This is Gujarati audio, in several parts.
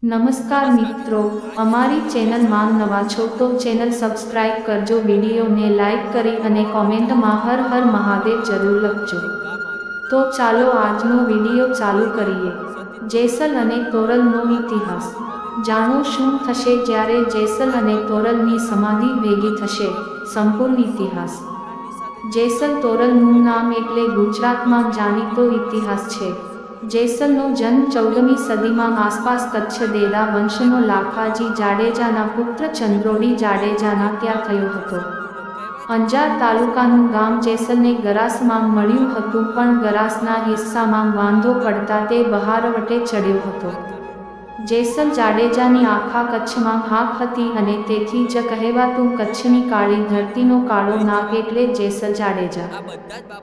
નમસ્કાર મિત્રો, અમારી ચેનલમાં નવા છો તો ચેનલ સબસ્ક્રાઇબ કરજો, વિડીયોને લાઇક કરી અને કોમેન્ટમાં હર હર મહાદેવ જરૂર લખજો। તો ચાલો આજનો વિડીયો ચાલુ કરીએ। જેસલ અને તોરલનો ઇતિહાસ જાણો। શું થશે જ્યારે જેસલ અને તોરલની સમાધિ ભેગી થશે? સંપૂર્ણ ઇતિહાસ। જેસલ તોરલનું નામ એટલે ગુજરાતમાં જાણીતો ઇતિહાસ છે। જેસલનો જન્મ 14મી સદીમાં આસપાસ કચ્છ દેદા વંશનો લાખાજી જાડેજાના પુત્ર ચંદ્રોડી જાડેજાના ત્યાં થયો હતો। અંજાર તાલુકાનું ગામ જેસલને ગરાસમાં મળ્યું હતું, પણ ગરાસના હિસ્સામાં વાંધો પડતા તે બહારવટે ચડ્યો હતો। જેસલ જાડેજાની આખા કચ્છમાં હાક હતી અને તેથી જ કહેવાતું કચ્છની કાળી ધરતીનો કાળો નાગ એટલે જેસલ જાડેજા।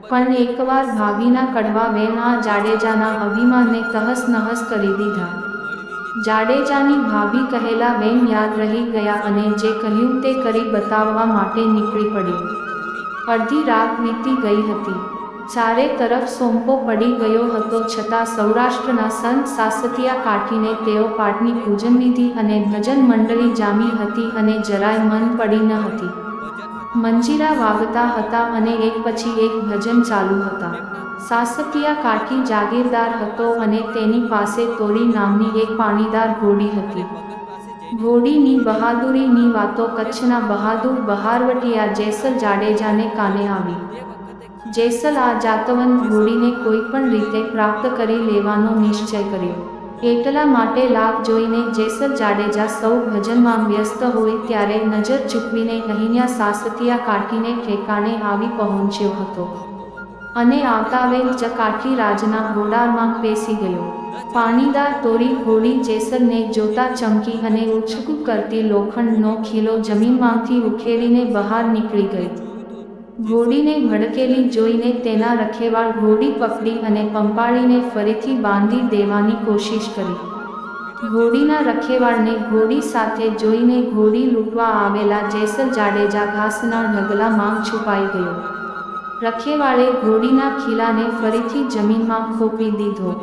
પણ એકવાર ભાભીના કડવા વેણ આ જાડેજાના અભિમાનને તહસ નહસ કરી દીધા। જાડેજાની ભાભી કહેલા વેણ યાદ રહી ગયા અને જે કહ્યું તે કરી બતાવવા માટે નીકળી પડ્યો। અડધી રાત વીતી ગઈ હતી, ચારે તરફ સોંપો પડી ગયો હતો, છતાં સૌરાષ્ટ્રના સંત સાસતિયા કાઠીને તેઓ પાઠની પૂજન વિધિ અને ભજન મંડળી જામી હતી અને જરાય મન પડી ન હતી। મંજીરા વાગતા હતા અને એક પછી એક ભજન ચાલુ હતા। સાસતિયા કાઠી જાગીરદાર હતો અને તેની પાસે તોરી નામની એક પાણીદાર ઘોડી હતી। ઘોડીની બહાદુરીની વાતો કચ્છના બહાદુર બહારવટિયા જેસલ જાડેજાને કાને આવી। જેસલ આ જાતવંત ઘોડીને કોઈ પણ રીતે પ્રાપ્ત કરી લેવાનો નિશ્ચય કર્યો। એટલા માટે લાભ જોઈને જેસલ જાડેજા સૌ ભજનમાં વ્યસ્ત હોય ત્યારે નજર ચૂકવીને અહીંયા સાસતિયા કાઠીને ઠેકાણે આવી પહોંચ્યો હતો અને આવતાવેલ જ કાઠી રાજના ઘોડામાં પેસી ગયો। પાણીદાર તોરી ઘોડી જેસલને જોતા ચમકી અને ઉછકું કરતી લોખંડનો ખીલો જમીનમાંથી ઉખેડીને બહાર નીકળી ગઈ। ઘોડીને ભડકેલી જોઈને તેના રખેવાળ ઘોડી પકડી અને પંપાળીને ફરીથી બાંધી દેવાની કોશિશ કરી। ઘોડીના રખેવાળને ઘોડી સાથે જોઈને ઘોડી લૂંટવા આવેલા જેસલ જાડેજા ઘાસના ઢગલામાં છુપાઈ ગયો। રખેવાળે ઘોડીના ખીલાને ફરીથી જમીનમાં ખોપી દીધો,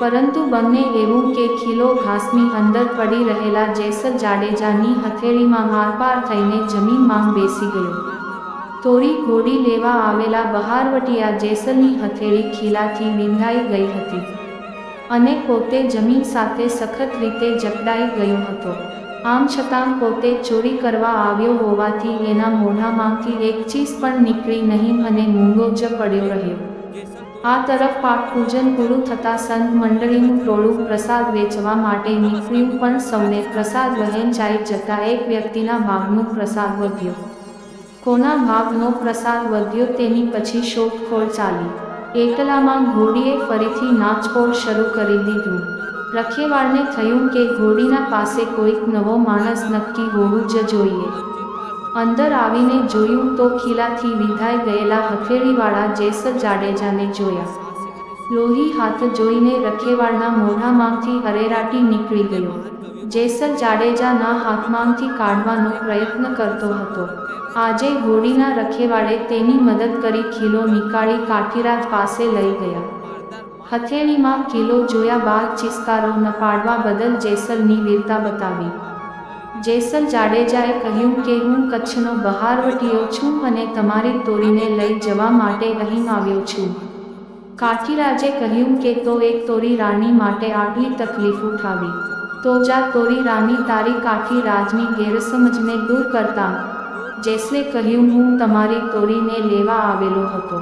પરંતુ બંને એવું કે ખીલો ઘાસની અંદર પડી રહેલા જેસલ જાડેજાની હથેળીમાં આરપાર થઈને જમીનમાં બેસી ગયો। તોરી ઘોડી લેવા આવેલા બહારવટિયા જેસલની હથેળી ખીલાથી વિંધાઈ ગઈ હતી અને પોતે જમીન સાથે સખત રીતે જકડાઈ ગયો હતો। આમ છતાં પોતે ચોરી કરવા આવ્યો હોવાથી એના મોઢામાંથી એક ચીસ પણ નીકળી નહીં અને મૂંગો જ પડ્યો રહ્યો। આ તરફ પાઠ પૂજન પૂરું થતાં સંત મંડળીનું ટોળું પ્રસાદ વેચવા માટે નીકળ્યું, પણ સૌને પ્રસાદ વહેંચાઈ જતાં એક વ્યક્તિના ભાગનો પ્રસાદ વધ્યો। કોના ભાગનો પ્રસાદ વધ્યો તેની પછી શોધખોળ ચાલી। એટલામાં ઘોડીએ ફરીથી નાચકોળ શરૂ કરી દીધું। રખેવાળને થયું કે ઘોડીના પાસે કોઈક નવો માણસ નક્કી હોવું જ જોઈએ। અંદર આવીને જોયું તો ખીલાથી વિંધાઈ ગયેલા હથેળીવાળા જેસલ જાડેજાને જોયા। લોહી હાથ જોઈને રખેવાળના મોઢામાંથી અરેરાટી નીકળી ગયો। જેસલ જાડેજાના હાથમાંથી કાઢવાનો પ્રયત્ન કરતો હતો। આજે ઘોડીના રખેવાળે તેની મદદ કરી ખીલો નીકાળી કાઠીરાજ પાસે લઈ ગયા। હથેળીમાં ખીલો જોયા બાદ ચિસ્કારો ન પાડવા બદલ જેસલની વીરતા બતાવી। જેસલ જાડેજાએ કહ્યું કે હું કચ્છનો બહારવટીયો છું અને તમારી તોરીને લઈ જવા માટે અહીં આવ્યો છું। કાઠીરાજે કહ્યું કે તો એક તોરી રાણી માટે આટલી તકલીફ ઉઠાવી તો જા તોરી રાણી તારી। કાઠી રાજની ગેરસમજને દૂર કરતા જેસલે કહ્યું હું તમારી તોરીને લેવા આવેલો હતો।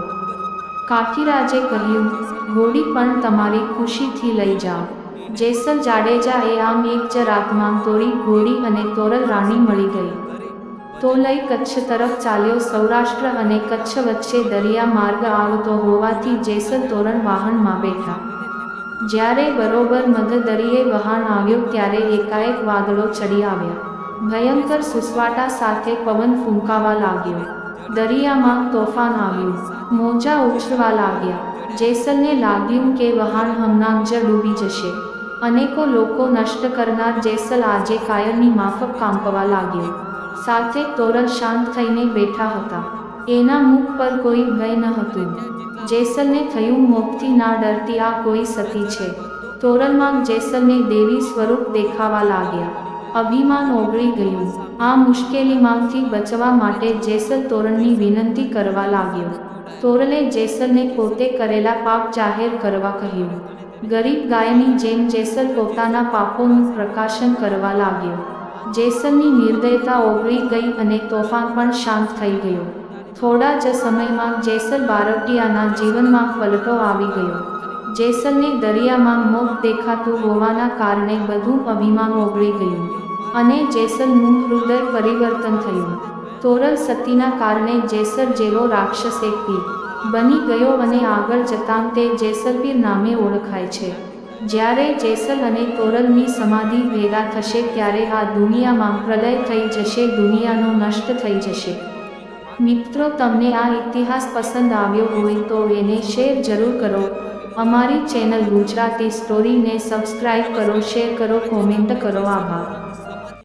કાઠીરાજે કહ્યું ઘોડી પણ તમારી ખુશીથી લઈ જાઓ। જેસલ જાડેજાએ આમ એક જ રાતમાં તોરી ઘોડી અને તોરલ રાણી મળી ગઈ તો લઈ કચ્છ તરફ ચાલ્યો। સૌરાષ્ટ્ર અને કચ્છ વચ્ચે દરિયા માર્ગ આવતો હોવાથી જેસલ તોરણ વાહનમાં બેઠા। જ્યારે બરોબર મધદરિયે વહાણ આવ્યો ત્યારે એકાએક વાદળો ચડી આવ્યા। ભયંકર સુસવાટા સાથે પવન ફૂંકાવા લાગ્યો। દરિયામાં તોફાન આવ્યું, મોજા ઉછળવા લાગ્યા। જેસલને લાગ્યું કે વહાણ હમણાં જ ડૂબી જશે। અનેકો લોકો નષ્ટ કરનાર જેસલ આજે કાયરની માફક કાંપવા લાગ્યો। સાથે તોરલ શાંત થઈને બેઠા હતા। એના મુખ પર કોઈ ભય ન હતું। જેસલને થયું મોતથી ના ડરતી આ કોઈ સતી છે તોરલમાંગ જેસલને દેવી સ્વરૂપ દેખાવા લાગ્યા. અભિમાન ઓગળી ગયું. આ મુશ્કેલીમાંથી બચવા માટે જેસલ તોરણની વિનંતી કરવા લાગ્યો. તોરલે જેસલને પોતે કરેલા પાપ જાહેર કરવા કહ્યું. ગરીબ ગાયની જેમ જેસલ પોતાના પાપોનું પ્રકાશન કરવા લાગ્યો. જેસલની નિર્દયતા ઓગળી ગઈ અને તોફાન પણ શાંત થઈ ગયો. થોડા જ સમયમાં જેસલ બારવટિયાના જીવનમાં પલટો આવી ગયો. જેસલને દરિયામાં મોત દેખાતું હોવાના કારણે બધું અભિમાન ઓગળી ગયું અને જેસલનું હૃદય પરિવર્તન થયું. તોરલ સતીના કારણે જેસલ જેવો રાક્ષસ એક પીર બની ગયો અને આગળ જતાં તે જેસલપીર નામે ઓળખાય છે. જ્યારે જેસલ અને તોરલની સમાધિ ભેગા થશે ત્યારે આ દુનિયામાં પ્રલય થઈ જશે, દુનિયાનો નષ્ટ થઈ જશે. મિત્રો, તમને આ ઇતિહાસ પસંદ આવ્યો હોય તો એને શેર જરૂર કરો. અમારી ચેનલ ગુજરાતી સ્ટોરીને સબસ્ક્રાઇબ કરો, શેર કરો, કોમેન્ટ કરો. આભાર.